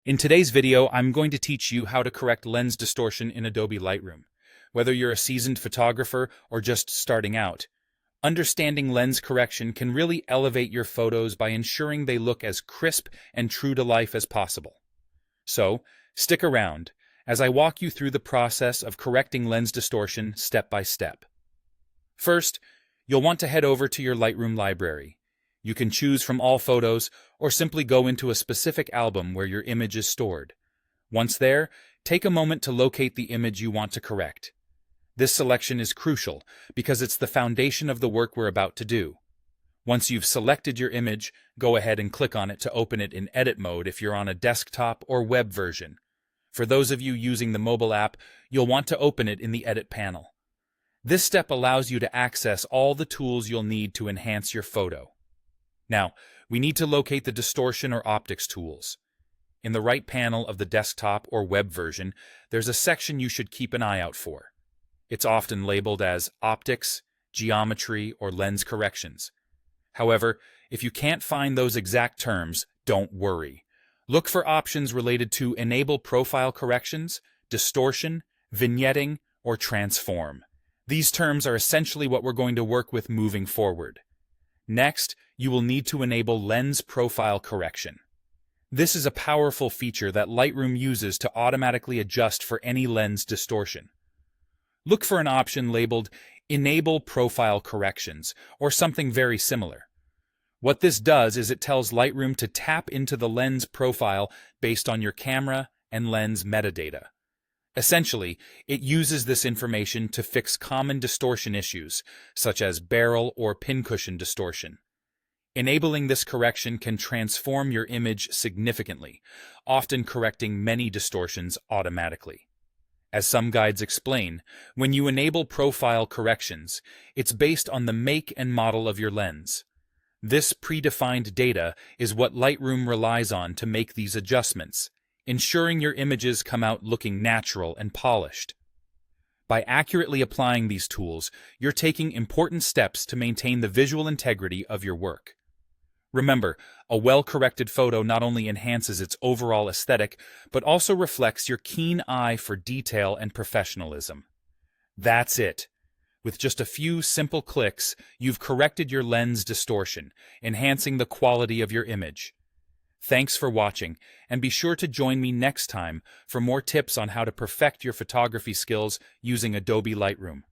In today's video, I'm going to teach you how to correct lens distortion in Adobe Lightroom. Whether you're a seasoned photographer or just starting out, understanding lens correction can really elevate your photos by ensuring they look as crisp and true to life as possible. So, stick around as I walk you through the process of correcting lens distortion step by step. First, you'll want to head over to your Lightroom library. You can choose from all photos or simply go into a specific album where your image is stored. Once there, take a moment to locate the image you want to correct. This selection is crucial because it's the foundation of the work we're about to do. Once you've selected your image, go ahead and click on it to open it in edit mode if you're on a desktop or web version. For those of you using the mobile app, you'll want to open it in the edit panel. This step allows you to access all the tools you'll need to enhance your photo. Now, we need to locate the distortion or optics tools. In the right panel of the desktop or web version, there's a section you should keep an eye out for. It's often labeled as optics, geometry, or lens corrections. However, if you can't find those exact terms, don't worry. Look for options related to enable profile corrections, distortion, vignetting, or transform. These terms are essentially what we're going to work with moving forward. Next, you will need to enable lens profile correction. This is a powerful feature that Lightroom uses to automatically adjust for any lens distortion. Look for an option labeled Enable Profile Corrections, or something very similar. What this does is it tells Lightroom to tap into the lens profile based on your camera and lens metadata. Essentially, it uses this information to fix common distortion issues, such as barrel or pincushion distortion. Enabling this correction can transform your image significantly, often correcting many distortions automatically. As some guides explain, when you enable profile corrections, it's based on the make and model of your lens. This predefined data is what Lightroom relies on to make these adjustments, ensuring your images come out looking natural and polished. By accurately applying these tools, you're taking important steps to maintain the visual integrity of your work. Remember, a well-corrected photo not only enhances its overall aesthetic, but also reflects your keen eye for detail and professionalism. That's it. With just a few simple clicks, you've corrected your lens distortion, enhancing the quality of your image. Thanks for watching, and be sure to join me next time for more tips on how to perfect your photography skills using Adobe Lightroom.